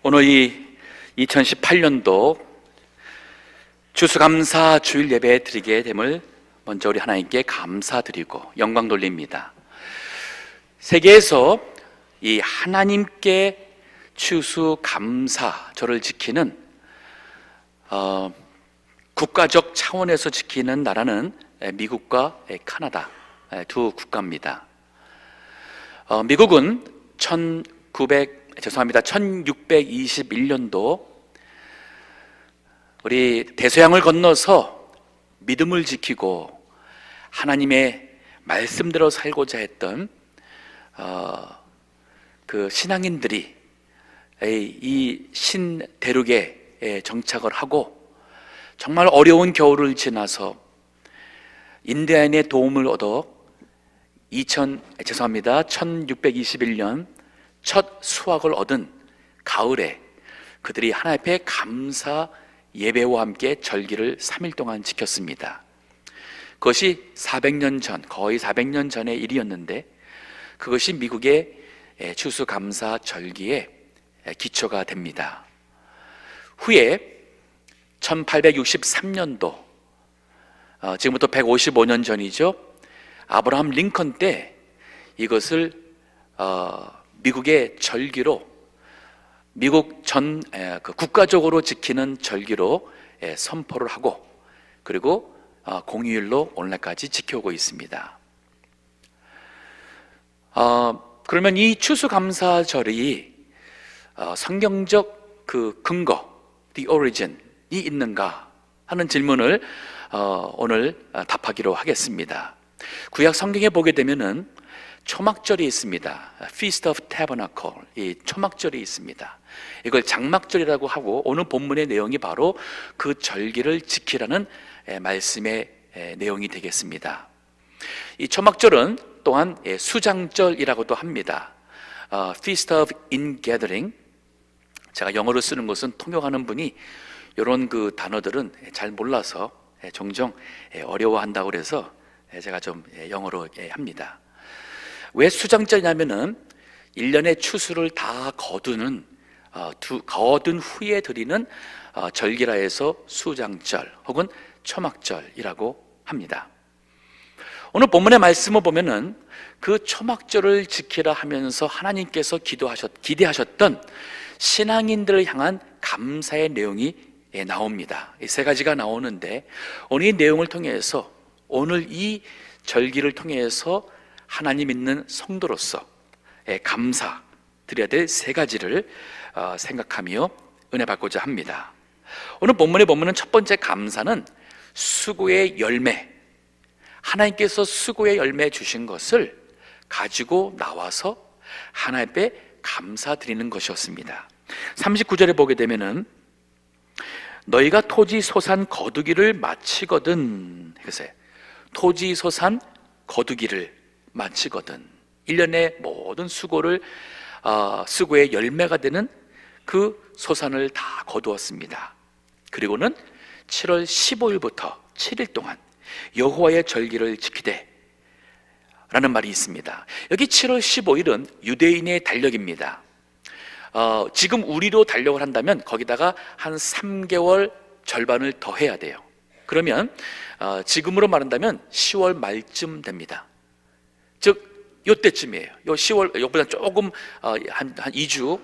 오늘 이 2018년도 추수감사 주일 예배 드리게 됨을 먼저 우리 하나님께 감사드리고 영광 돌립니다. 세계에서 이 하나님께 추수감사절을 지키는 국가적 차원에서 지키는 나라는 미국과 카나다 두 국가입니다. 미국은 1621년도 우리 대서양을 건너서 믿음을 지키고 하나님의 말씀대로 살고자 했던 그 신앙인들이 이 신대륙에 정착을 하고 정말 어려운 겨울을 지나서 인디아인의 도움을 얻어 1621년 첫 수확을 얻은 가을에 그들이 하나님 앞에 감사 예배와 함께 절기를 3일 동안 지켰습니다. 그것이 400년 전, 거의 400년 전의 일이었는데 그것이 미국의 추수감사 절기의 기초가 됩니다. 후에 1863년도, 지금부터 155년 전이죠. 아브라함 링컨 때 이것을 미국의 절기로, 미국 국가적으로 지키는 절기로 선포를 하고, 그리고 공휴일로 오늘날까지 지켜오고 있습니다. 그러면 이 추수감사절이 성경적 그 근거, the origin이 있는가 하는 질문을 오늘 답하기로 하겠습니다. 구약 성경에 보게 되면은 초막절이 있습니다. Feast of Tabernacle, 이 초막절이 있습니다. 이걸 장막절이라고 하고, 오늘 본문의 내용이 바로 그 절기를 지키라는 말씀의 내용이 되겠습니다. 이 초막절은 또한 수장절이라고도 합니다. Feast of Ingathering, 제가 영어로 쓰는 것은 통역하는 분이 이런 그 단어들은 잘 몰라서 종종 어려워한다고 그래서 제가 좀 영어로 합니다. 왜 수장절이냐면은 1년의 추수를 다 거둔 후에 드리는 절기라 해서 수장절 혹은 초막절이라고 합니다. 오늘 본문의 말씀을 보면은 그 초막절을 지키라 하면서 하나님께서 기대하셨던 신앙인들을 향한 감사의 내용이 나옵니다. 이 세 가지가 나오는데, 오늘 이 내용을 통해서, 오늘 이 절기를 통해서 하나님 믿는 성도로서 감사 드려야 될 세 가지를 생각하며 은혜 받고자 합니다. 오늘 본문에 보면 첫 번째 감사는 수고의 열매, 하나님께서 수고의 열매 주신 것을 가지고 나와서 하나님 앞에 감사드리는 것이었습니다. 39절에 보게 되면은 너희가 토지 소산 거두기를 마치거든, 그래서 토지 소산 거두기를 마치거든, 1년의 모든 수고의 열매가 되는 그 소산을 다 거두었습니다. 그리고는 7월 15일부터 7일 동안 여호와의 절기를 지키되 라는 말이 있습니다. 여기 7월 15일은 유대인의 달력입니다. 지금 우리로 달력을 한다면 거기다가 한 3개월 절반을 더 해야 돼요. 그러면 지금으로 말한다면 10월 말쯤 됩니다. 즉 요때쯤이에요. 요 10월, 요보다 조금 한 2주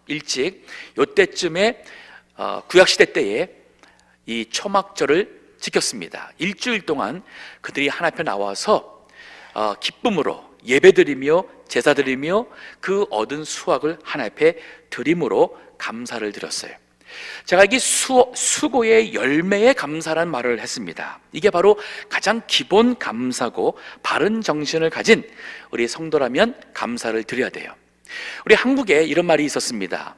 일찍 요때쯤에 구약시대 때에 이 초막절을 지켰습니다. 일주일 동안 그들이 하나님 앞에 나와서 기쁨으로 예배드리며 제사드리며 그 얻은 수확을 하나님 앞에 드림으로 감사를 드렸어요. 제가 여기 수고의 열매에 감사라는 말을 했습니다. 이게 바로 가장 기본 감사고, 바른 정신을 가진 우리 성도라면 감사를 드려야 돼요. 우리 한국에 이런 말이 있었습니다.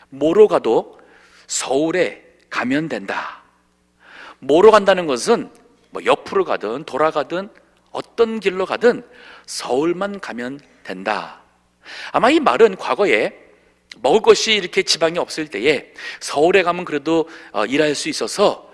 뭐로 가도 서울에 가면 된다. 뭐로 간다는 것은 뭐 옆으로 가든 돌아가든 어떤 길로 가든 서울만 가면 된다. 아마 이 말은 과거에 먹을 것이 이렇게 지방이 없을 때에 서울에 가면 그래도 일할 수 있어서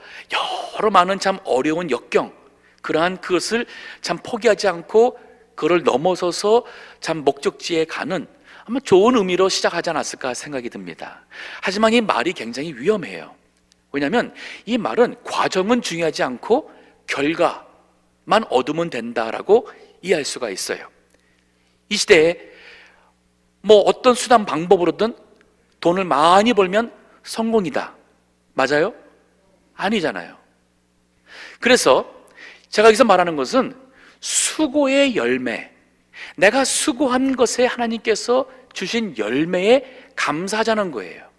여러 많은 참 어려운 역경, 그러한 그것을 참 포기하지 않고 그를 넘어서서 참 목적지에 가는 아마 좋은 의미로 시작하지 않았을까 생각이 듭니다. 하지만 이 말이 굉장히 위험해요. 왜냐하면 이 말은 과정은 중요하지 않고 결과만 얻으면 된다라고 이해할 수가 있어요. 이 시대에 어떤 수단 방법으로든 돈을 많이 벌면 성공이다. 맞아요? 아니잖아요. 그래서 제가 여기서 말하는 것은 수고의 열매, 내가 수고한 것에 하나님께서 주신 열매에 감사하자는 거예요.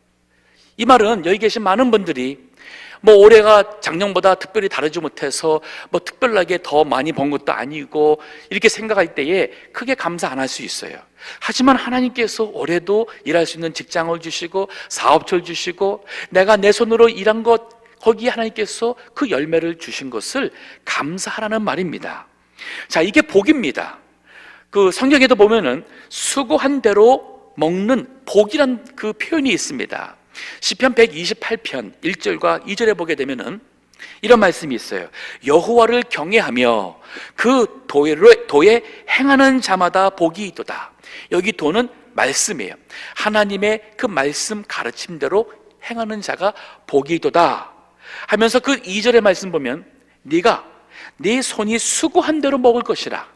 이 말은 여기 계신 많은 분들이 올해가 작년보다 특별히 다르지 못해서 특별하게 더 많이 번 것도 아니고 이렇게 생각할 때에 크게 감사 안 할 수 있어요. 하지만 하나님께서 올해도 일할 수 있는 직장을 주시고 사업처를 주시고 내가 내 손으로 일한 것, 거기에 하나님께서 그 열매를 주신 것을 감사하라는 말입니다. 자, 이게 복입니다. 그 성경에도 보면은 수고한 대로 먹는 복이란 그 표현이 있습니다. 시편 128편 1절과 2절에 보게 되면은 이런 말씀이 있어요. 여호와를 경외하며 그 도에 행하는 자마다 복이 있도다. 여기 도는 말씀이에요. 하나님의 그 말씀 가르침대로 행하는 자가 복이 있도다 하면서 그 2절의 말씀 보면 네가 네 손이 수고한 대로 먹을 것이라.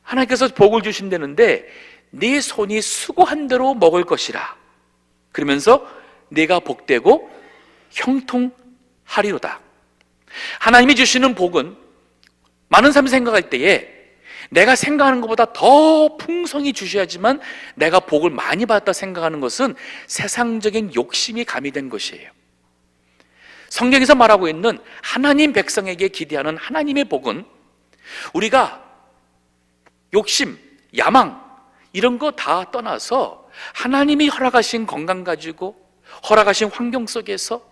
하나님께서 복을 주신다는데 네 손이 수고한 대로 먹을 것이라. 그러면서 내가 복되고 형통하리로다. 하나님이 주시는 복은 많은 사람이 생각할 때에 내가 생각하는 것보다 더 풍성히 주셔야지만 내가 복을 많이 받았다 생각하는 것은 세상적인 욕심이 가미된 것이에요. 성경에서 말하고 있는 하나님 백성에게 기대하는 하나님의 복은 우리가 욕심, 야망 이런 거 다 떠나서 하나님이 허락하신 건강 가지고 허락하신 환경 속에서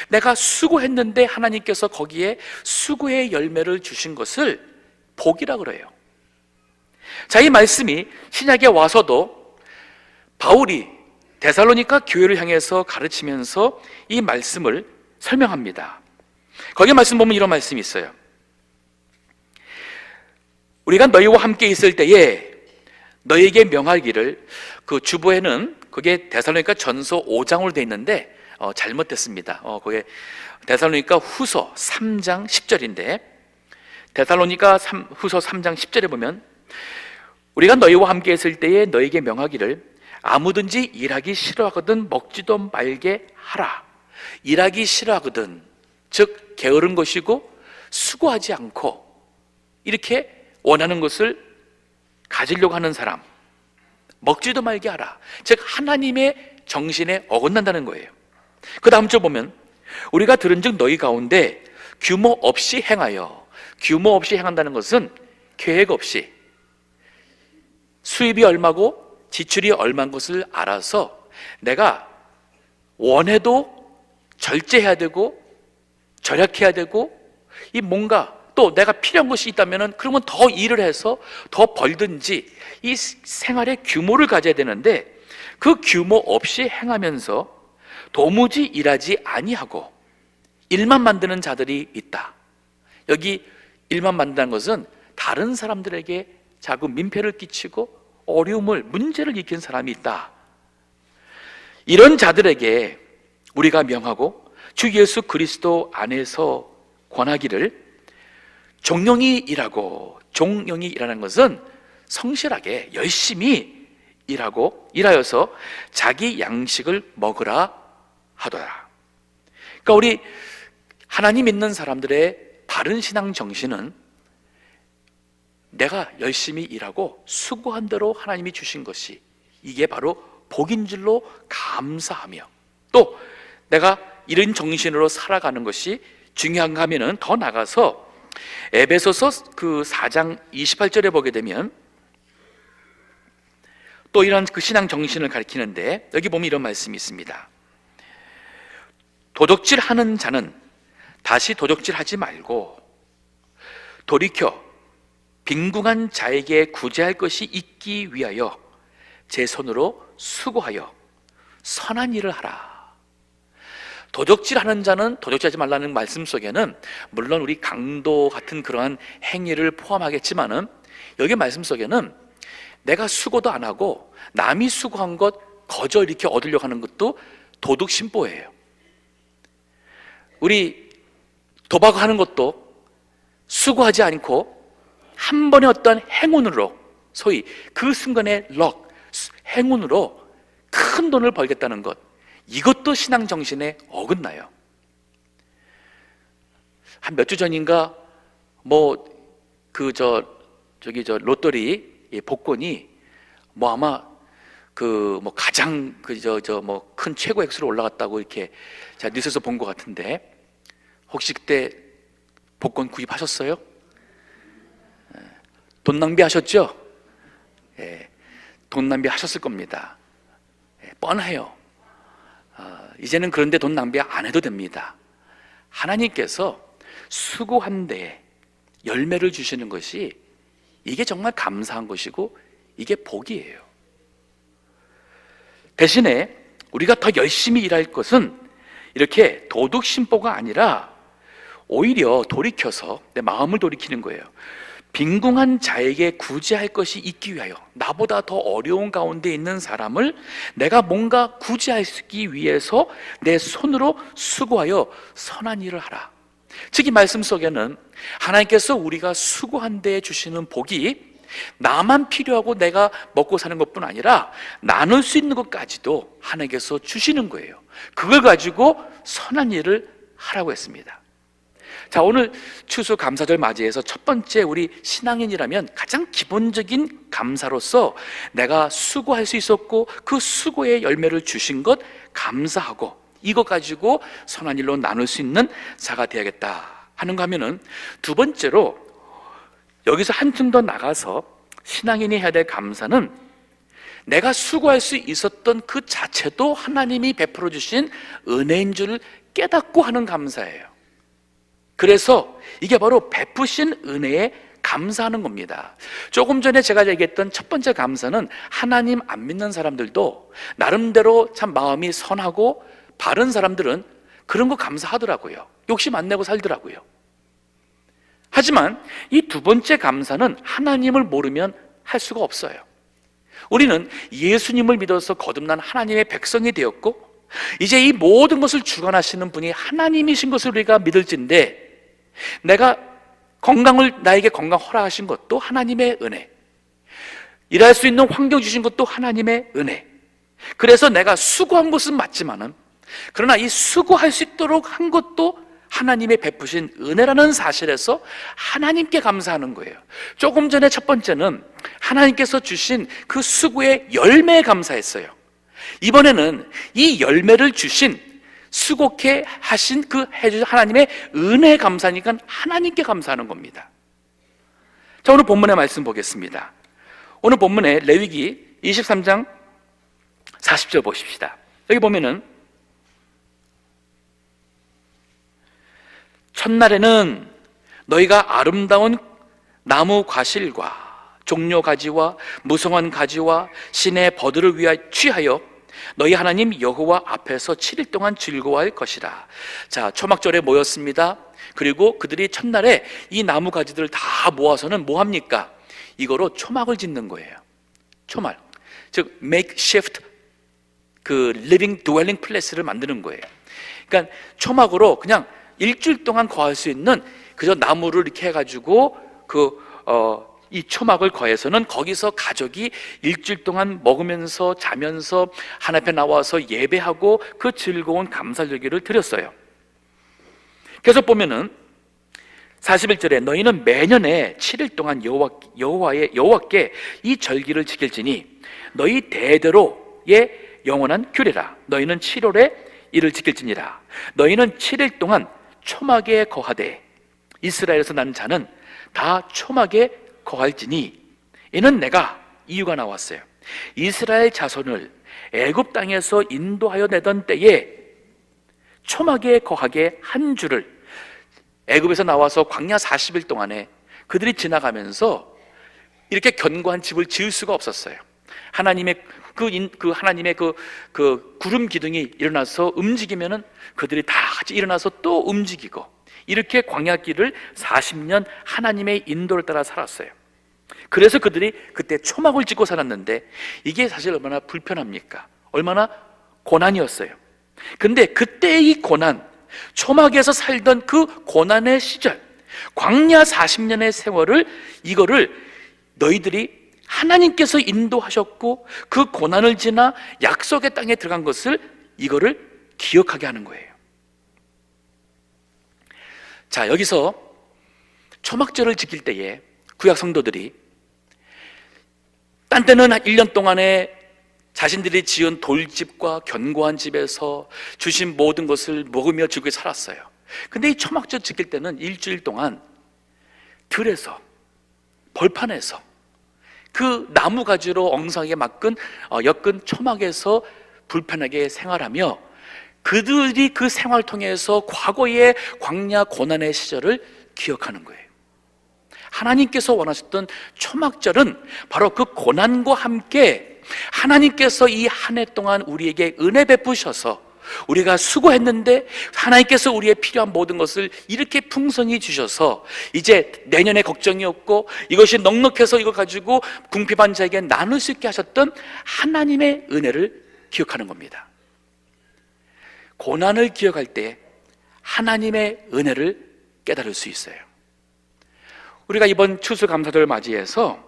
내가 수고했는데 하나님께서 거기에 수고의 열매를 주신 것을 복이라 그래요. 자, 이 말씀이 신약에 와서도 바울이 데살로니가 교회를 향해서 가르치면서 이 말씀을 설명합니다. 거기 말씀 보면 이런 말씀이 있어요. 우리가 너희와 함께 있을 때에 너희에게 명하기를, 그 주보에는 그게 데살로니가 전서 5장으로 돼 있는데 잘못됐습니다. 그게 데살로니가 후서 3장 10절인데 데살로니가 후서 3장 10절에 보면 우리가 너희와 함께 있을 때에 너희에게 명하기를 아무든지 일하기 싫어하거든 먹지도 말게 하라. 일하기 싫어하거든, 즉 게으른 것이고 수고하지 않고 이렇게 원하는 것을 가지려고 하는 사람, 먹지도 말게 하라. 즉 하나님의 정신에 어긋난다는 거예요. 그 다음 줄 보면 우리가 들은즉 너희 가운데 규모 없이 행하여, 규모 없이 행한다는 것은 계획 없이 수입이 얼마고 지출이 얼마인 것을 알아서 내가 원해도 절제해야 되고 절약해야 되고, 이 뭔가 또 내가 필요한 것이 있다면 그러면 더 일을 해서 더 벌든지 이 생활의 규모를 가져야 되는데 그 규모 없이 행하면서 도무지 일하지 아니하고 일만 만드는 자들이 있다. 여기 일만 만든다는 것은 다른 사람들에게 자꾸 민폐를 끼치고 어려움을, 문제를 일으킨 사람이 있다. 이런 자들에게 우리가 명하고 주 예수 그리스도 안에서 권하기를 종용이 일하고, 종용이 일하는 것은 성실하게 열심히 일하여서 자기 양식을 먹으라 하더라. 그러니까 우리 하나님 믿는 사람들의 바른 신앙 정신은 내가 열심히 일하고 수고한 대로 하나님이 주신 것이 이게 바로 복인 줄로 감사하며, 또 내가 이런 정신으로 살아가는 것이 중요한가 하면은 더 나가서 에베소서 그 4장 28절에 보게 되면 또 이런 그 신앙 정신을 가리키는데 여기 보면 이런 말씀이 있습니다. 도적질하는 자는 다시 도적질하지 말고 돌이켜 빈궁한 자에게 구제할 것이 있기 위하여 제 손으로 수고하여 선한 일을 하라. 도적질하는 자는 도적질하지 말라는 말씀 속에는 물론 우리 강도 같은 그러한 행위를 포함하겠지만은 여기 말씀 속에는 내가 수고도 안 하고 남이 수고한 것 거저 이렇게 얻으려고 하는 것도 도둑 심보예요. 우리 도박하는 것도 수고하지 않고 한 번의 어떤 행운으로, 소위 그 순간의 럭, 행운으로 큰 돈을 벌겠다는 것, 이것도 신앙 정신에 어긋나요. 한 몇 주 전인가 로또리 복권이 아마 가장 큰 최고 액수로 올라갔다고 이렇게 제가 뉴스에서 본 것 같은데, 혹시 그때 복권 구입하셨어요? 돈 낭비하셨죠? 돈 낭비하셨을 겁니다. 뻔해요. 이제는 그런데 돈 낭비 안 해도 됩니다. 하나님께서 수고한 데 열매를 주시는 것이, 이게 정말 감사한 것이고 이게 복이에요. 대신에 우리가 더 열심히 일할 것은 이렇게 도둑 심보가 아니라 오히려 돌이켜서 내 마음을 돌이키는 거예요. 빈궁한 자에게 구제할 것이 있기 위하여, 나보다 더 어려운 가운데 있는 사람을 내가 뭔가 구제하기 위해서 내 손으로 수고하여 선한 일을 하라. 즉, 이 말씀 속에는 하나님께서 우리가 수고한 데에 주시는 복이 나만 필요하고 내가 먹고 사는 것뿐 아니라 나눌 수 있는 것까지도 하나님께서 주시는 거예요. 그걸 가지고 선한 일을 하라고 했습니다. 자, 오늘 추수감사절 맞이해서 첫 번째, 우리 신앙인이라면 가장 기본적인 감사로서 내가 수고할 수 있었고 그 수고의 열매를 주신 것 감사하고, 이것 가지고 선한 일로 나눌 수 있는 자가 되어야겠다 하는 거 하면은, 두 번째로 여기서 한층 더 나가서 신앙인이 해야 될 감사는 내가 수고할 수 있었던 그 자체도 하나님이 베풀어 주신 은혜인 줄 깨닫고 하는 감사예요. 그래서 이게 바로 베푸신 은혜에 감사하는 겁니다. 조금 전에 제가 얘기했던 첫 번째 감사는 하나님 안 믿는 사람들도 나름대로 참 마음이 선하고 바른 사람들은 그런 거 감사하더라고요. 욕심 안 내고 살더라고요. 하지만 이 두 번째 감사는 하나님을 모르면 할 수가 없어요. 우리는 예수님을 믿어서 거듭난 하나님의 백성이 되었고, 이제 이 모든 것을 주관하시는 분이 하나님이신 것을 우리가 믿을진데, 내가 나에게 건강 허락하신 것도 하나님의 은혜, 일할 수 있는 환경 주신 것도 하나님의 은혜. 그래서 내가 수고한 것은 맞지만은, 그러나 이 수고할 수 있도록 한 것도 하나님의 베푸신 은혜라는 사실에서 하나님께 감사하는 거예요. 조금 전에 첫 번째는 하나님께서 주신 그 수고의 열매에 감사했어요. 이번에는 이 열매를 주신, 수고케 하신 그 해주신 하나님의 은혜에 감사하니까 하나님께 감사하는 겁니다. 자, 오늘 본문의 말씀 보겠습니다. 오늘 본문에 레위기 23장 40절 보십시다. 여기 보면은, 첫날에는 너희가 아름다운 나무 과실과 종려 가지와 무성한 가지와 신의 버들을 취하여 너희 하나님 여호와 앞에서 7일 동안 즐거워할 것이라. 자, 초막절에 모였습니다. 그리고 그들이 첫날에 이 나무 가지들을 다 모아서는 뭐 합니까? 이거로 초막을 짓는 거예요. 초막, 즉 makeshift 그 living dwelling place를 만드는 거예요. 그러니까 초막으로 그냥 일주일 동안 거할 수 있는, 그저 나무를 이렇게 해가지고 이 초막을 거해서는 거기서 가족이 일주일 동안 먹으면서 자면서 하나님 앞에 나와서 예배하고 그 즐거운 감사절기를 드렸어요. 계속 보면은 41절에 너희는 매년에 7일 동안 여호와께 이 절기를 지킬지니 너희 대대로의 영원한 규례라. 너희는 7월에 이를 지킬지니라. 너희는 7일 동안 초막에 거하되 이스라엘에서 난 자는 다 초막에 거할지니 이는 내가, 이유가 나왔어요. 이스라엘 자손을 애굽 땅에서 인도하여 내던 때에 초막에 거하게 한 주를, 애굽에서 나와서 광야 40일 동안에 그들이 지나가면서 이렇게 견고한 집을 지을 수가 없었어요. 하나님의 하나님의 그 구름 기둥이 일어나서 움직이면은 그들이 다 같이 일어나서 또 움직이고, 이렇게 광야길을 40년 하나님의 인도를 따라 살았어요. 그래서 그들이 그때 초막을 짓고 살았는데 이게 사실 얼마나 불편합니까? 얼마나 고난이었어요. 근데 그때의 이 고난, 초막에서 살던 그 고난의 시절, 광야 40년의 세월을, 이거를 너희들이 하나님께서 인도하셨고 그 고난을 지나 약속의 땅에 들어간 것을, 이거를 기억하게 하는 거예요. 자, 여기서 초막절을 지킬 때에 구약 성도들이 딴 때는 1년 동안에 자신들이 지은 돌집과 견고한 집에서 주신 모든 것을 먹으며 즐겁게 살았어요. 근데 이 초막절 지킬 때는 일주일 동안 들에서, 벌판에서, 그 나무 가지로 엉성하게 엮은 초막에서 불편하게 생활하며 그들이 그 생활을 통해서 과거의 광야 고난의 시절을 기억하는 거예요. 하나님께서 원하셨던 초막절은 바로 그 고난과 함께 하나님께서 이 한 해 동안 우리에게 은혜 베푸셔서 우리가 수고했는데 하나님께서 우리의 필요한 모든 것을 이렇게 풍성히 주셔서 이제 내년에 걱정이 없고 이것이 넉넉해서 이걸 가지고 궁핍한 자에게 나눌 수 있게 하셨던 하나님의 은혜를 기억하는 겁니다. 고난을 기억할 때 하나님의 은혜를 깨달을 수 있어요. 우리가 이번 추수감사절을 맞이해서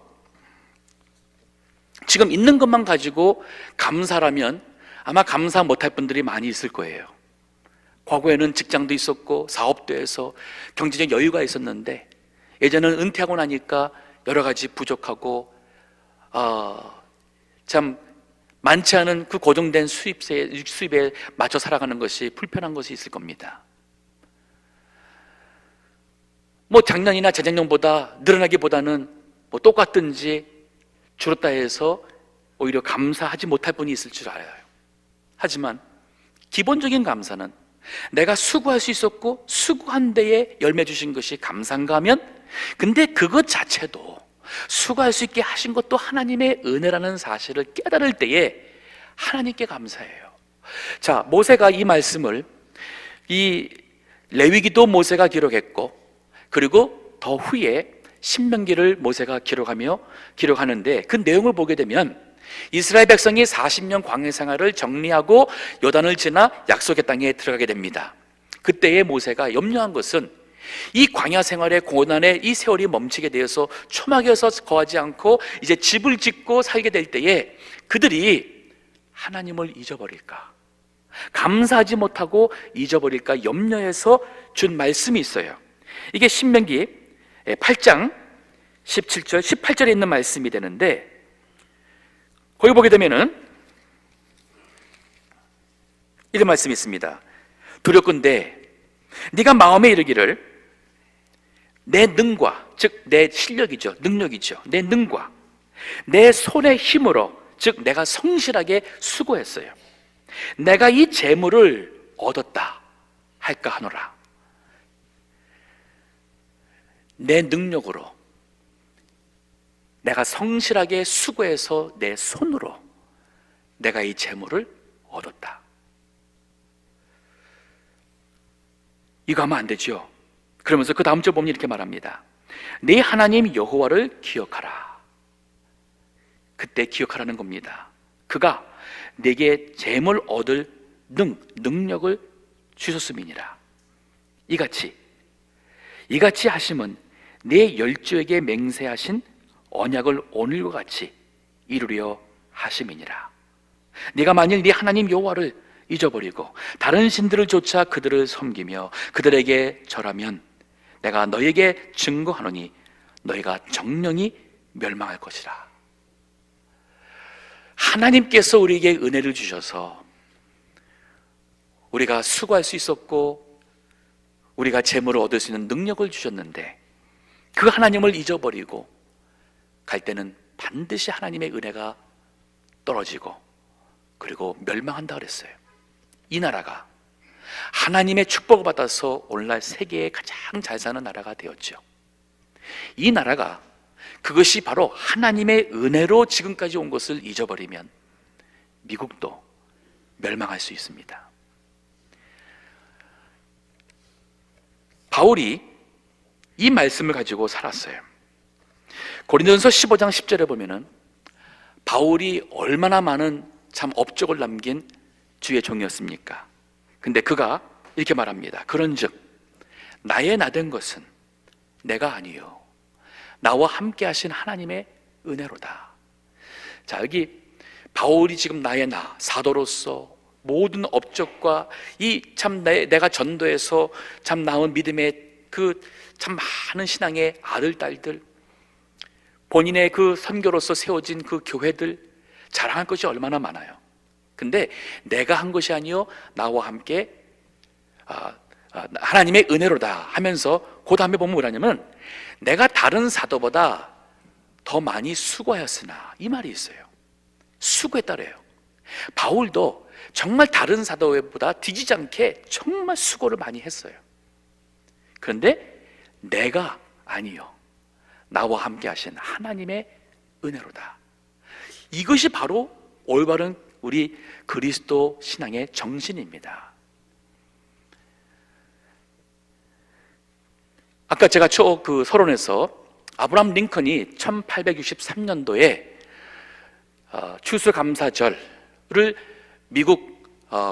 지금 있는 것만 가지고 감사라면 아마 감사 못할 분들이 많이 있을 거예요. 과거에는 직장도 있었고 사업도 해서 경제적 여유가 있었는데 예전에는 은퇴하고 나니까 여러 가지 부족하고 참 많지 않은 그 고정된 수입에 맞춰 살아가는 것이 불편한 것이 있을 겁니다. 뭐 작년이나 재작년보다 늘어나기보다는 뭐 똑같든지 줄었다 해서 오히려 감사하지 못할 분이 있을 줄 알아요. 하지만 기본적인 감사는 내가 수고할 수 있었고 수고한 데에 열매 주신 것이 감사인가 하면, 근데 그것 자체도 수고할 수 있게 하신 것도 하나님의 은혜라는 사실을 깨달을 때에 하나님께 감사해요. 자, 모세가 이 말씀을, 이 레위기도 모세가 기록했고 그리고 더 후에 신명기를 모세가 기록하는데 그 내용을 보게 되면 이스라엘 백성이 40년 광야 생활을 정리하고 요단을 지나 약속의 땅에 들어가게 됩니다. 그때의 모세가 염려한 것은 이 광야 생활의 고난의 이 세월이 멈추게 되어서 초막에서 거하지 않고 이제 집을 짓고 살게 될 때에 그들이 하나님을 잊어버릴까, 감사하지 못하고 잊어버릴까 염려해서 준 말씀이 있어요. 이게 신명기 8장 17절 18절에 있는 말씀이 되는데, 거기 보게 되면은 이런 말씀이 있습니다. 두렵건대 네가 마음에 이르기를 내 능과, 즉 내 실력이죠, 능력이죠, 내 능과 내 손의 힘으로, 즉 내가 성실하게 수고했어요, 내가 이 재물을 얻었다 할까 하노라. 내 능력으로 내가 성실하게 수고해서 내 손으로 내가 이 재물을 얻었다. 이거 하면 안 되죠. 그러면서 그 다음 절 보면 이렇게 말합니다. 네 하나님 여호와를 기억하라. 그때 기억하라는 겁니다. 그가 내게 재물 얻을 능력을 주셨음이니라. 이같이 하심은 내 열조에게 맹세하신 언약을 오늘과 같이 이루려 하심이니라. 네가 만일 네 하나님 여호와를 잊어버리고 다른 신들을 쫓아 그들을 섬기며 그들에게 절하면 내가 너에게 증거하노니 너희가 정령이 멸망할 것이라. 하나님께서 우리에게 은혜를 주셔서 우리가 수고할 수 있었고 우리가 재물을 얻을 수 있는 능력을 주셨는데 그 하나님을 잊어버리고 갈 때는 반드시 하나님의 은혜가 떨어지고 그리고 멸망한다 그랬어요. 이 나라가 하나님의 축복을 받아서 오늘날 세계에 가장 잘 사는 나라가 되었죠. 이 나라가 그것이 바로 하나님의 은혜로 지금까지 온 것을 잊어버리면 미국도 멸망할 수 있습니다. 바울이 이 말씀을 가지고 살았어요. 고린도전서 15장 10절에 보면은 바울이 얼마나 많은 참 업적을 남긴 주의 종이었습니까? 근데 그가 이렇게 말합니다. 그런즉 나의 나된 것은 내가 아니요 나와 함께 하신 하나님의 은혜로다. 자, 여기 바울이 지금 나의 나 사도로서 모든 업적과 이 참 내가 전도해서 참 나온 믿음의 그 참 많은 신앙의 아들 딸들, 본인의 그 선교로서 세워진 그 교회들 자랑할 것이 얼마나 많아요. 근데 내가 한 것이 아니요 나와 함께 하나님의 은혜로다 하면서 그 다음에 보면 뭐라냐면 내가 다른 사도보다 더 많이 수고하였으나, 이 말이 있어요. 수고했다래요. 바울도 정말 다른 사도보다 뒤지지 않게 정말 수고를 많이 했어요. 그런데 내가 아니요 나와 함께 하신 하나님의 은혜로다. 이것이 바로 올바른 우리 그리스도 신앙의 정신입니다. 아까 제가 그 서론에서 아브라함 링컨이 1863년도에 추수감사절을 미국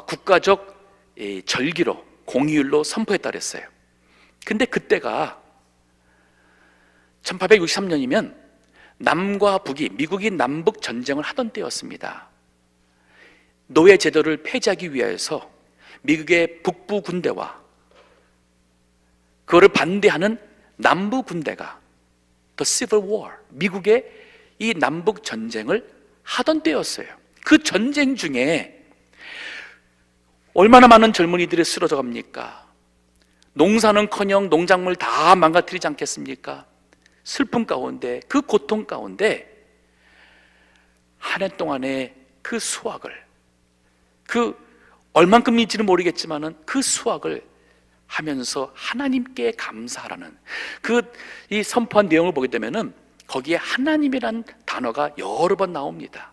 국가적 절기로 공휴일로 선포했다 그랬어요. 근데 그때가 1863년이면 남과 북이, 미국이 남북 전쟁을 하던 때였습니다. 노예 제도를 폐지하기 위해서 미국의 북부 군대와 그거를 반대하는 남부 군대가 The Civil War, 미국의 이 남북 전쟁을 하던 때였어요. 그 전쟁 중에 얼마나 많은 젊은이들이 쓰러져 갑니까? 농사는커녕 농작물 다 망가뜨리지 않겠습니까? 슬픔 가운데, 그 고통 가운데 한 해 동안의 그 수확을, 그 얼만큼인지는 모르겠지만은 그 수확을 하면서 하나님께 감사하라는 이 선포한 내용을 보게 되면은 거기에 하나님이란 단어가 여러 번 나옵니다.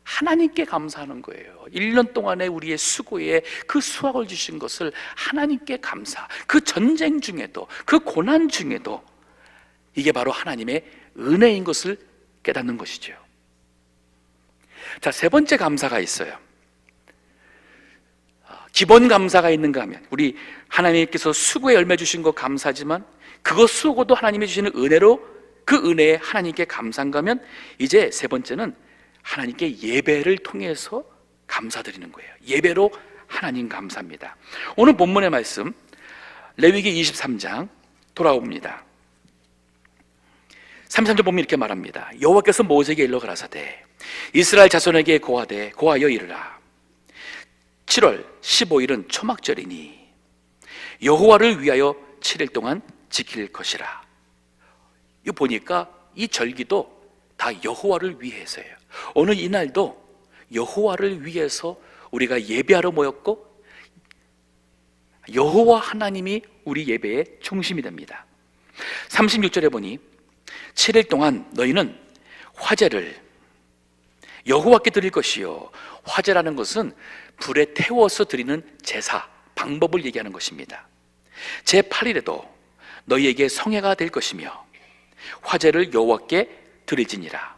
하나님께 감사하는 거예요. 1년 동안의 우리의 수고에 그 수확을 주신 것을 하나님께 감사. 그 전쟁 중에도, 그 고난 중에도 이게 바로 하나님의 은혜인 것을 깨닫는 것이죠. 자, 세 번째 감사가 있어요. 기본 감사가 있는가 하면 우리 하나님께서 수고의 열매 주신 거 감사하지만 그것 수고도 하나님이 주시는 은혜로 그 은혜에 하나님께 감사한가 하면 이제 세 번째는 하나님께 예배를 통해서 감사드리는 거예요. 예배로 하나님 감사합니다. 오늘 본문의 말씀 레위기 23장 돌아옵니다. 33절 보면 이렇게 말합니다. 여호와께서 모세에게 일러 가라사대 이스라엘 자손에게 고하여 이르라 7월 15일은 초막절이니 여호와를 위하여 7일 동안 지킬 것이라. 이거 보니까 이 절기도 다 여호와를 위해서예요. 오늘 이날도 여호와를 위해서 우리가 예배하러 모였고 여호와 하나님이 우리 예배의 중심이 됩니다. 36절에 보니 7일 동안 너희는 화제를 여호와께 드릴 것이요. 화제라는 것은 불에 태워서 드리는 제사, 방법을 얘기하는 것입니다. 제8일에도 너희에게 성회가 될 것이며 화제를 여호와께 드릴지니라.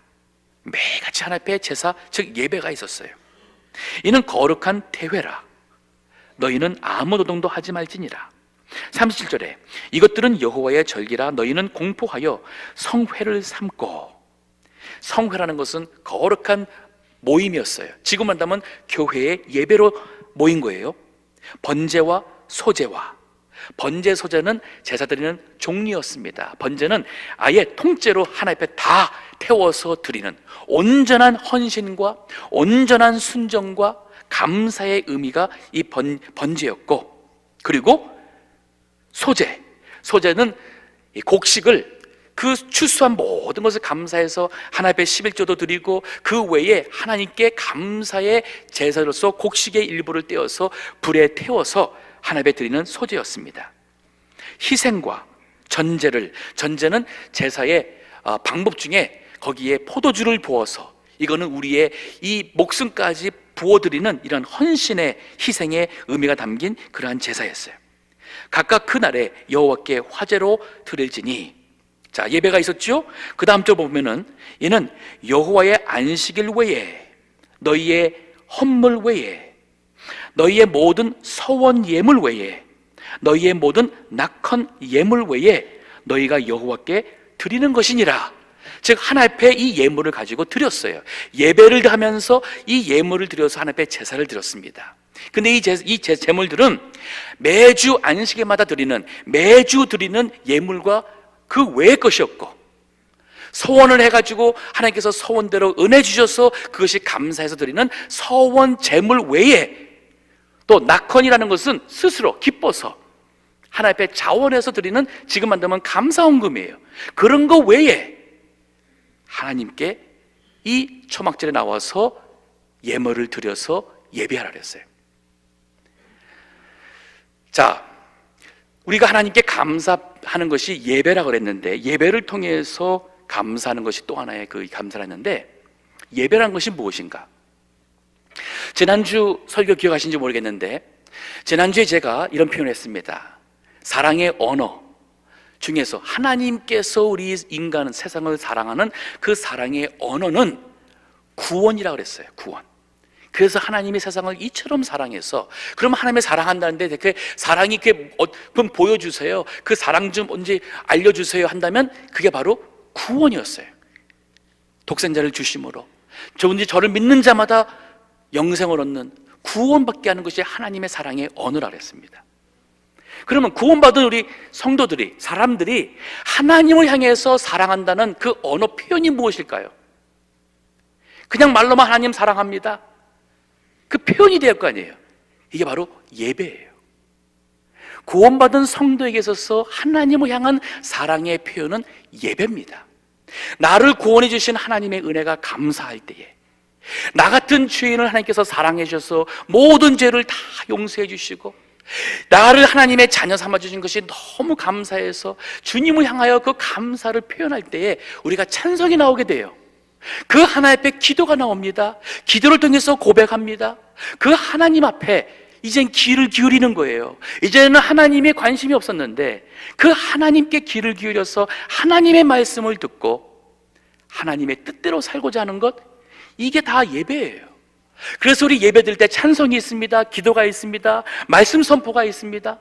매같이 하나님 앞에 제사, 즉 예배가 있었어요. 이는 거룩한 대회라. 너희는 아무 노동도 하지 말지니라. 37절에 이것들은 여호와의 절기라. 너희는 공포하여 성회를 삼고. 성회라는 것은 거룩한 모임이었어요. 지금 한다면 교회의 예배로 모인 거예요. 번제와 소제와, 번제 소제는 제사 드리는 종류였습니다. 번제는 아예 통째로 하나님 앞에 다 태워서 드리는 온전한 헌신과 온전한 순종과 감사의 의미가 이 번제였고, 그리고 소제는 이 곡식을 그 추수한 모든 것을 감사해서 하나님 앞에 11조도 드리고 그 외에 하나님께 감사의 제사로서 곡식의 일부를 떼어서 불에 태워서 하나님 앞에 드리는 소제였습니다. 희생과 전제는 제사의 방법 중에 거기에 포도주를 부어서, 이거는 우리의 이 목숨까지 부어드리는 이런 헌신의 희생의 의미가 담긴 그러한 제사였어요. 각각 그 날에 여호와께 화제로 드릴지니 자, 예배가 있었죠? 그 다음 절 보면은 이는 여호와의 안식일 외에 너희의 헌물 외에 너희의 모든 서원 예물 외에 너희의 모든 낙헌 예물 외에 너희가 여호와께 드리는 것이니라. 즉 하나님 앞에 이 예물을 가지고 드렸어요. 예배를 하면서 이 예물을 드려서 하나님 앞에 제사를 드렸습니다. 근데 이 제물들은 매주 안식일마다 드리는, 매주 드리는 예물과 그 외의 것이었고, 서원을 해가지고 하나님께서 서원대로 은혜 주셔서 그것이 감사해서 드리는 서원 제물 외에, 또 낙헌이라는 것은 스스로 기뻐서 하나님 앞에 자원해서 드리는, 지금 만들면 감사헌금이에요. 그런 거 외에 하나님께 이 초막절에 나와서 예물을 드려서 예배하라 그랬어요. 자, 우리가 하나님께 감사하는 것이 예배라고 그랬는데, 예배를 통해서 감사하는 것이 또 하나의 그 감사를 했는데, 예배라는 것이 무엇인가? 지난주 설교 기억하시는지 모르겠는데, 지난주에 제가 이런 표현을 했습니다. 사랑의 언어 중에서 하나님께서 우리 인간은, 세상을 사랑하는 그 사랑의 언어는 구원이라고 그랬어요. 구원. 그래서 하나님이 세상을 이처럼 사랑해서, 그럼 하나님의 사랑한다는데 그 사랑이 그럼 보여주세요, 그 사랑 좀 언제 알려주세요 한다면 그게 바로 구원이었어요. 독생자를 주심으로 저를 믿는 자마다 영생을 얻는, 구원받게 하는 것이 하나님의 사랑의 언어라 그랬습니다. 그러면 구원받은 우리 성도들이, 사람들이 하나님을 향해서 사랑한다는 그 언어 표현이 무엇일까요? 그냥 말로만 하나님 사랑합니다, 그 표현이 될 거 아니에요. 이게 바로 예배예요. 구원받은 성도에게 있어서 하나님을 향한 사랑의 표현은 예배입니다. 나를 구원해 주신 하나님의 은혜가 감사할 때에, 나 같은 죄인을 하나님께서 사랑해 주셔서 모든 죄를 다 용서해 주시고 나를 하나님의 자녀 삼아 주신 것이 너무 감사해서 주님을 향하여 그 감사를 표현할 때에 우리가 찬송이 나오게 돼요. 그 하나님 앞에 기도가 나옵니다. 기도를 통해서 고백합니다. 그 하나님 앞에 이젠 귀를 기울이는 거예요. 이제는 하나님의 관심이 없었는데 그 하나님께 귀를 기울여서 하나님의 말씀을 듣고 하나님의 뜻대로 살고자 하는 것, 이게 다 예배예요. 그래서 우리 예배 드릴 때 찬송이 있습니다. 기도가 있습니다. 말씀 선포가 있습니다.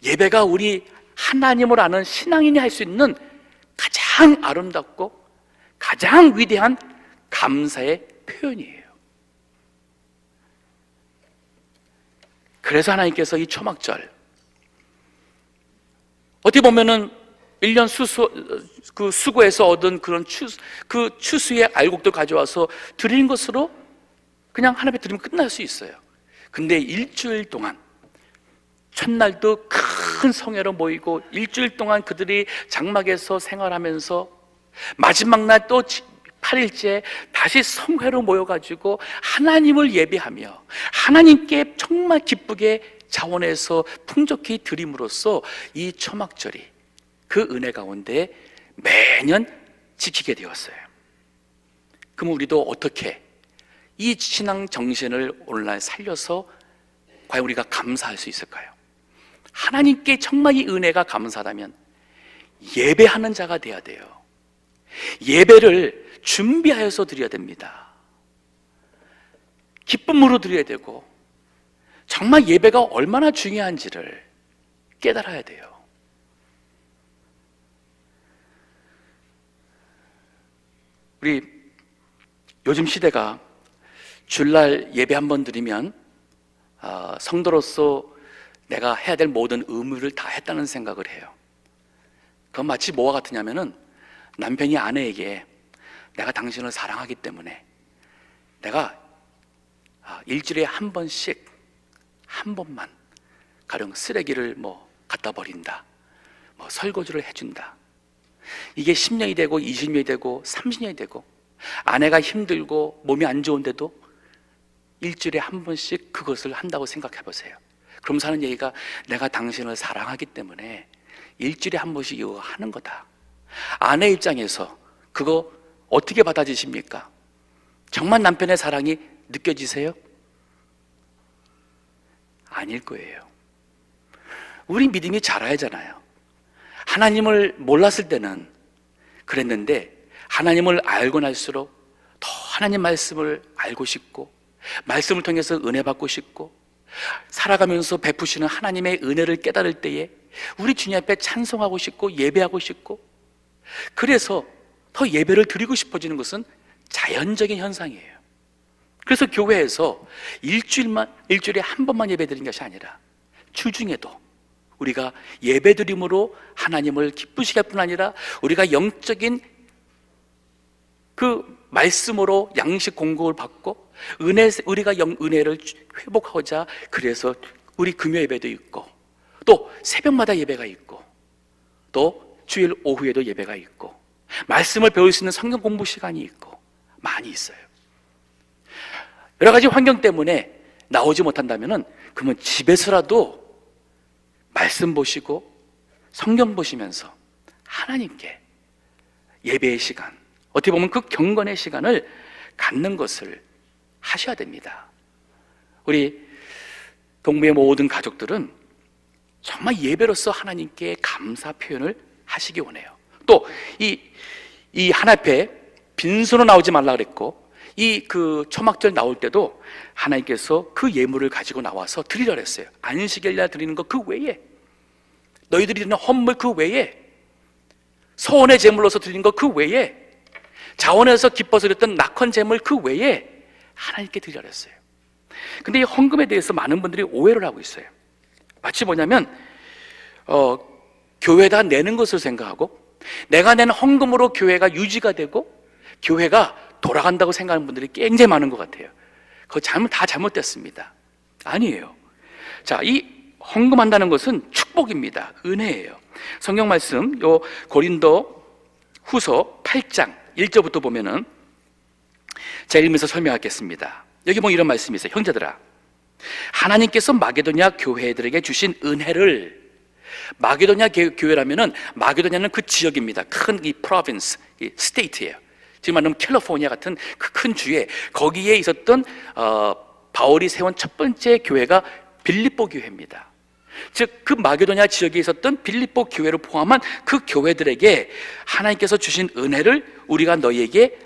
예배가 우리 하나님을 아는 신앙인이 할 수 있는 가장 아름답고 가장 위대한 감사의 표현이에요. 그래서 하나님께서 이 초막절, 어떻게 보면은 1년 수고해서 얻은 그런 추수의 알곡들 가져와서 드리는 것으로 그냥 하나님께 드리면 끝날 수 있어요. 근데 일주일 동안, 첫날도 큰 성회로 모이고 일주일 동안 그들이 장막에서 생활하면서 마지막 날 또 8일째 다시 성회로 모여가지고 하나님을 예배하며 하나님께 정말 기쁘게 자원해서 풍족히 드림으로써 이 초막절이 그 은혜 가운데 매년 지키게 되었어요. 그럼 우리도 어떻게 이 신앙 정신을 오늘날 살려서 과연 우리가 감사할 수 있을까요? 하나님께 정말 이 은혜가 감사하다면 예배하는 자가 돼야 돼요. 예배를 준비하여서 드려야 됩니다. 기쁨으로 드려야 되고, 정말 예배가 얼마나 중요한지를 깨달아야 돼요. 우리 요즘 시대가 주일날 예배 한번 드리면 성도로서 내가 해야 될 모든 의무를 다 했다는 생각을 해요. 그건 마치 뭐와 같으냐면은 남편이 아내에게 내가 당신을 사랑하기 때문에 내가 일주일에 한 번씩, 한 번만 가령 쓰레기를 갖다 버린다, 설거지를 해준다. 이게 10년이 되고 20년이 되고 30년이 되고 아내가 힘들고 몸이 안 좋은데도 일주일에 한 번씩 그것을 한다고 생각해 보세요. 그럼 사는 얘기가 내가 당신을 사랑하기 때문에 일주일에 한 번씩 이거 하는 거다. 아내 입장에서 그거 어떻게 받아지십니까? 정말 남편의 사랑이 느껴지세요? 아닐 거예요. 우리 믿음이 자라야잖아요. 하나님을 몰랐을 때는 그랬는데 하나님을 알고 날수록 더 하나님 말씀을 알고 싶고 말씀을 통해서 은혜 받고 싶고 살아가면서 베푸시는 하나님의 은혜를 깨달을 때에 우리 주님 앞에 찬송하고 싶고 예배하고 싶고, 그래서 더 예배를 드리고 싶어지는 것은 자연적인 현상이에요. 그래서 교회에서 일주일에 한 번만 예배 드리는 것이 아니라 주중에도 우리가 예배 드림으로 하나님을 기쁘시게 할 뿐 아니라 우리가 영적인 그 말씀으로 양식 공급을 받고 우리가 은혜를 회복하고자, 그래서 우리 금요 예배도 있고 또 새벽마다 예배가 있고 또 주일 오후에도 예배가 있고 말씀을 배울 수 있는 성경 공부 시간이 있고 많이 있어요. 여러 가지 환경 때문에 나오지 못한다면은 그러면 집에서라도 말씀 보시고 성경 보시면서 하나님께 예배의 시간, 어떻게 보면 그 경건의 시간을 갖는 것을 하셔야 됩니다. 우리 동부의 모든 가족들은 정말 예배로서 하나님께 감사 표현을 하시기 원해요. 또 이 한 앞에 빈손으로 나오지 말라 그랬고, 그 초막절 나올 때도 하나님께서 그 예물을 가지고 나와서 드리라 그랬어요. 안식일 날 드리는 것 그 외에, 너희들이 드리는 헌물 그 외에, 서원의 제물로서 드리는 것 그 외에, 자원에서 기뻐서 드렸던 낙헌 제물 그 외에 하나님께 드리라 그랬어요. 근데 이 헌금에 대해서 많은 분들이 오해를 하고 있어요. 마치 뭐냐면 교회에다 내는 것을 생각하고 내가 낸 헌금으로 교회가 유지가 되고 교회가 돌아간다고 생각하는 분들이 굉장히 많은 것 같아요. 그거 다 잘못됐습니다. 아니에요. 자, 이 헌금한다는 것은 축복입니다. 은혜예요. 성경 말씀 요 고린도 후서 8장 1절부터 보면은 제가 읽으면서 설명하겠습니다. 여기 뭐 이런 말씀이 있어요. 형제들아, 하나님께서 마게도냐 교회들에게 주신 은혜를, 마게도냐 교회라면은 마게도냐는 그 지역입니다. 큰 이 프로빈스, 이 스테이트예요. 지금 말하면 캘리포니아 같은 그 큰 주에, 거기에 있었던 바울이 세운 첫 번째 교회가 빌립보 교회입니다. 즉 그 마게도냐 지역에 있었던 빌립보 교회를 포함한 그 교회들에게 하나님께서 주신 은혜를 우리가 너희에게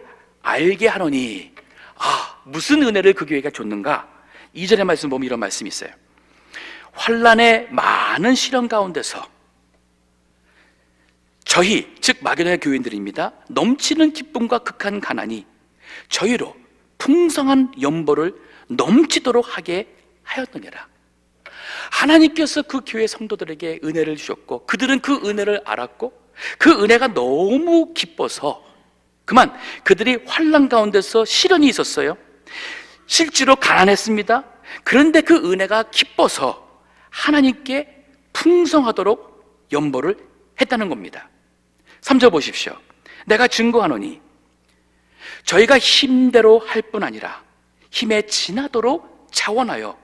알게 하노니. 무슨 은혜를 그 교회가 줬는가? 2절의 말씀 보면 이런 말씀이 있어요. 환난의 많은 시련 가운데서 저희, 즉 마게도냐 교인들입니다, 넘치는 기쁨과 극한 가난이 저희로 풍성한 연보를 넘치도록 하게 하였느니라. 하나님께서 그 교회 성도들에게 은혜를 주셨고 그들은 그 은혜를 알았고 그 은혜가 너무 기뻐서 그만 그들이 환난 가운데서 시련이 있었어요. 실제로 가난했습니다. 그런데 그 은혜가 기뻐서 하나님께 풍성하도록 연보를 했다는 겁니다. 3절 보십시오. 내가 증거하노니 저희가 힘대로 할 뿐 아니라 힘에 지나도록 자원하여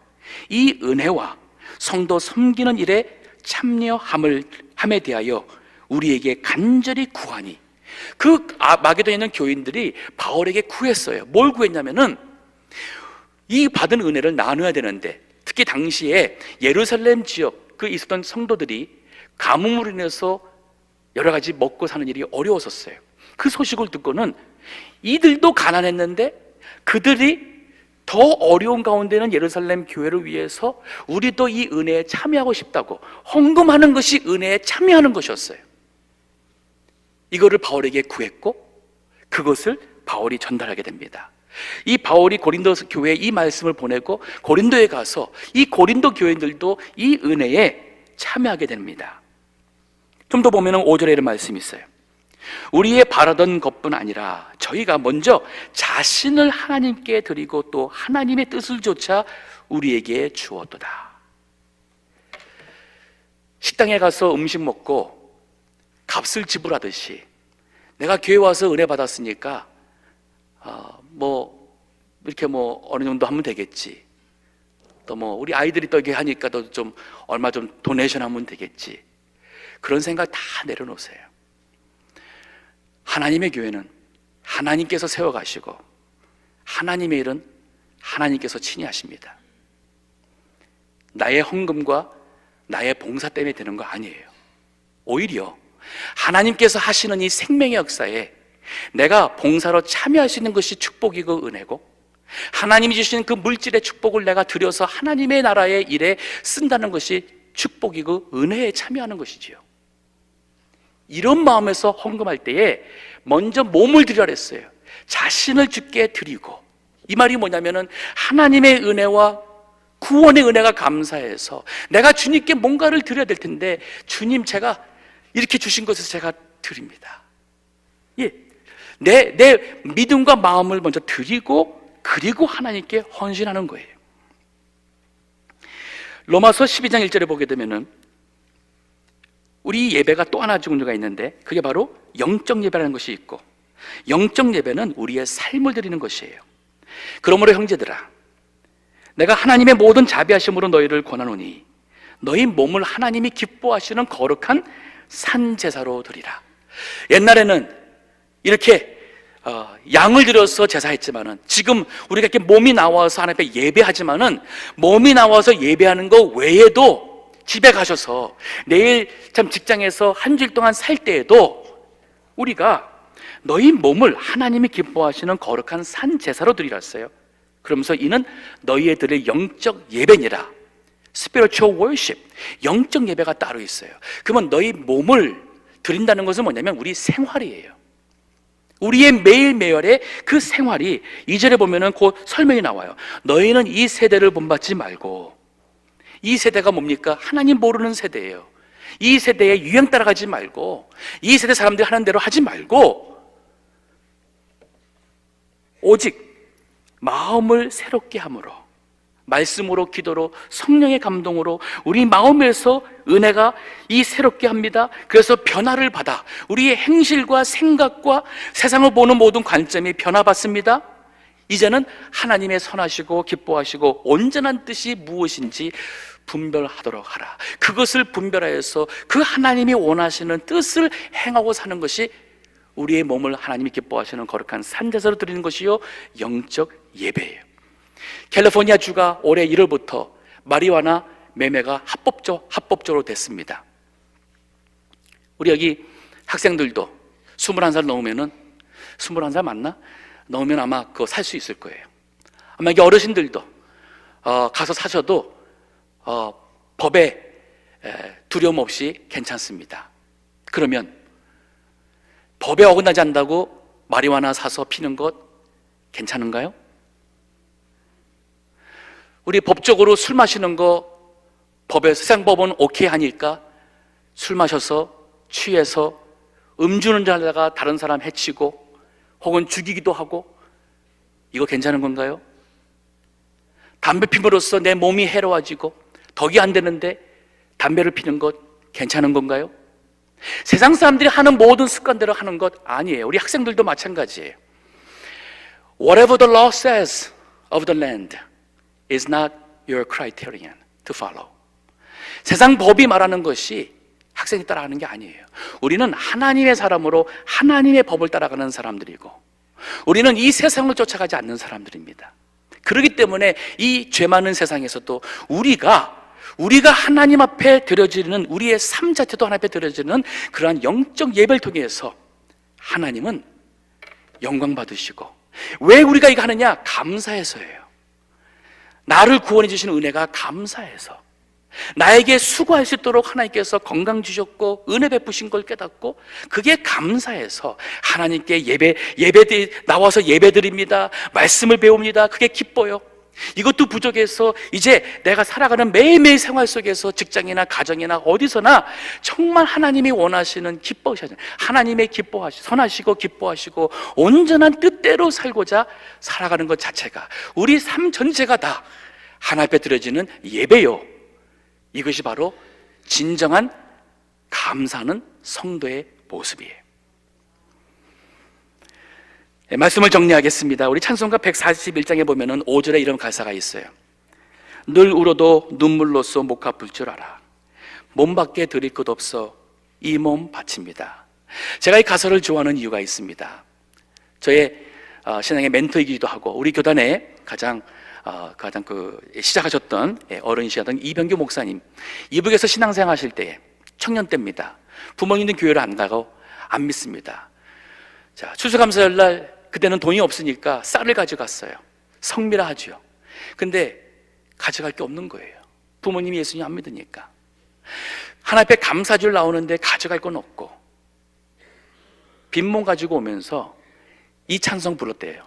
이 은혜와 성도 섬기는 일에 참여함에 대하여 우리에게 간절히 구하니. 그 마게도에 있는 교인들이 바울에게 구했어요. 뭘 구했냐면은 이 받은 은혜를 나눠야 되는데, 특히 당시에 예루살렘 지역 그 있었던 성도들이 가뭄으로 인해서 여러 가지 먹고 사는 일이 어려웠었어요. 그 소식을 듣고는 이들도 가난했는데 그들이 더 어려운 가운데는 예루살렘 교회를 위해서 우리도 이 은혜에 참여하고 싶다고 헌금하는 것이 은혜에 참여하는 것이었어요. 이거를 바울에게 구했고 그것을 바울이 전달하게 됩니다. 이 바울이 고린도 교회에 이 말씀을 보내고 고린도에 가서 이 고린도 교인들도 이 은혜에 참여하게 됩니다. 좀 더 보면 5절에 이런 말씀이 있어요. 우리의 바라던 것뿐 아니라 저희가 먼저 자신을 하나님께 드리고 또 하나님의 뜻을 조차 우리에게 주었도다. 식당에 가서 음식 먹고 값을 지불하듯이 내가 교회 와서 은혜 받았으니까 이렇게 어느 정도 하면 되겠지, 또 우리 아이들이 또 이렇게 하니까 또 좀 얼마 좀 도네이션 하면 되겠지, 그런 생각 다 내려놓으세요. 하나님의 교회는 하나님께서 세워가시고 하나님의 일은 하나님께서 친히 하십니다. 나의 헌금과 나의 봉사 때문에 되는 거 아니에요. 오히려 하나님께서 하시는 이 생명의 역사에 내가 봉사로 참여할 수 있는 것이 축복이고 은혜고, 하나님이 주시는 그 물질의 축복을 내가 들여서 하나님의 나라의 일에 쓴다는 것이 축복이고 은혜에 참여하는 것이지요. 이런 마음에서 헌금할 때에 먼저 몸을 드리라 했어요. 자신을 주께 드리고, 이 말이 뭐냐면은 하나님의 은혜와 구원의 은혜가 감사해서 내가 주님께 뭔가를 드려야 될 텐데, 주님 제가 이렇게 주신 것에서 제가 드립니다. 예, 내 믿음과 마음을 먼저 드리고 그리고 하나님께 헌신하는 거예요. 로마서 12장 1절에 보게 되면은 우리 예배가 또 하나 종류가 있는데, 그게 바로 영적 예배라는 것이 있고, 영적 예배는 우리의 삶을 드리는 것이에요. 그러므로 형제들아, 내가 하나님의 모든 자비하심으로 너희를 권하노니 너희 몸을 하나님이 기뻐하시는 거룩한 산 제사로 드리라. 옛날에는 이렇게 양을 들여서 제사했지만은, 지금 우리가 이렇게 몸이 나와서 하나님 앞에 예배하지만은, 몸이 나와서 예배하는 거 외에도 집에 가셔서 내일 참 직장에서 한 주일 동안 살 때에도 우리가 너희 몸을 하나님이 기뻐하시는 거룩한 산 제사로 드리라 했어요. 그러면서 이는 너희들의 영적 예배니라. Spiritual worship, 영적 예배가 따로 있어요. 그러면 너희 몸을 드린다는 것은 뭐냐면 우리 생활이에요. 우리의 매일매일의 그 생활이, 2절에 보면은 그 설명이 나와요. 너희는 이 세대를 본받지 말고, 이 세대가 뭡니까? 하나님 모르는 세대예요. 이 세대의 유행 따라가지 말고, 이 세대 사람들이 하는 대로 하지 말고, 오직 마음을 새롭게 함으로, 말씀으로, 기도로, 성령의 감동으로 우리 마음에서 은혜가 이 새롭게 합니다. 그래서 변화를 받아 우리의 행실과 생각과 세상을 보는 모든 관점이 변화받습니다. 이제는 하나님의 선하시고 기뻐하시고 온전한 뜻이 무엇인지 분별하도록 하라. 그것을 분별하여서 그 하나님이 원하시는 뜻을 행하고 사는 것이 우리의 몸을 하나님이 기뻐하시는 거룩한 산제사로 드리는 것이요, 영적 예배예요. 캘리포니아 주가 올해 1월부터 마리화나 매매가 합법적으로 됐습니다. 우리 여기 학생들도 21살 넘으면은, 21살 맞나? 넘으면 아마 그거 살 수 있을 거예요. 아마 여기 어르신들도 가서 사셔도 법에 두려움 없이 괜찮습니다. 그러면 법에 어긋나지 않는다고 마리화나 사서 피는 것 괜찮은가요? 우리 법적으로 술 마시는 거 법에, 세상법은 오케이 하니까 술 마셔서 취해서 음주운전하다가 다른 사람 해치고 혹은 죽이기도 하고, 이거 괜찮은 건가요? 담배 피므로써 내 몸이 해로워지고 덕이 안 되는데 담배를 피는 것 괜찮은 건가요? 세상 사람들이 하는 모든 습관대로 하는 것 아니에요. 우리 학생들도 마찬가지예요. Whatever the law says of the land is not your criterion to follow. 세상 법이 말하는 것이 학생이 따라가는 게 아니에요. 우리는 하나님의 사람으로 하나님의 법을 따라가는 사람들이고, 우리는 이 세상을 쫓아가지 않는 사람들입니다. 그렇기 때문에 이 죄 많은 세상에서도 우리가 하나님 앞에 드려지는, 우리의 삶 자체도 하나님 앞에 드려지는 그러한 영적 예배를 통해서 하나님은 영광 받으시고, 왜 우리가 이거 하느냐? 감사해서예요. 나를 구원해 주시는 은혜가 감사해서, 나에게 수고할 수 있도록 하나님께서 건강 주셨고 은혜 베푸신 걸 깨닫고, 그게 감사해서 하나님께 예배 나와서 예배드립니다. 말씀을 배웁니다. 그게 기뻐요. 이것도 부족해서 이제 내가 살아가는 매일매일 생활 속에서 직장이나 가정이나 어디서나 정말 하나님이 원하시는 기뻐하시는, 하나님의 선하시고 기뻐하시고 온전한 뜻대로 살고자 살아가는 것 자체가, 우리 삶 전체가 다 하나님 앞에 드려지는 예배요. 이것이 바로 진정한 감사하는 성도의 모습이에요. 말씀을 정리하겠습니다. 우리 찬송가 141장에 보면은 5절에 이런 가사가 있어요. 늘 울어도 눈물로써 목 갚을 줄 알아. 몸밖에 드릴 것 없어 이 몸 바칩니다. 제가 이 가사를 좋아하는 이유가 있습니다. 저의 신앙의 멘토이기도 하고 우리 교단의 가장 시작하셨던 어른이시던 이병규 목사님, 이북에서 신앙생활 하실 때에 청년 때입니다. 부모님들 교회를 안다고 안 믿습니다. 자, 추수감사절 날 그때는 돈이 없으니까 쌀을 가져갔어요. 성미라 하죠. 근데 가져갈 게 없는 거예요. 부모님이 예수님 안 믿으니까. 하나님 앞에 감사줄 나오는데 가져갈 건 없고 빈몸 가지고 오면서 이 찬송 불렀대요.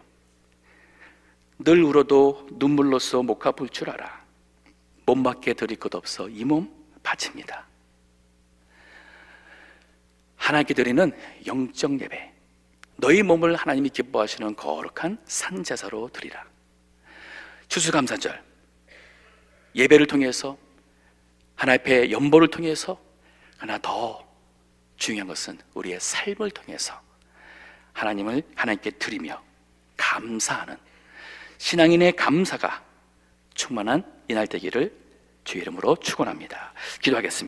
늘 울어도 눈물로써 목 아플 줄 알아. 몸밖에 드릴 것 없어 이 몸 바칩니다. 하나님께 드리는 영적 예배, 너희 몸을 하나님이 기뻐하시는 거룩한 산제사로 드리라. 추수감사절 예배를 통해서 하나님 앞에 연보를 통해서 하나 더 중요한 것은 우리의 삶을 통해서 하나님을 하나님께 드리며 감사하는 신앙인의 감사가 충만한 이날 되기를 주의 이름으로 축원합니다. 기도하겠습니다.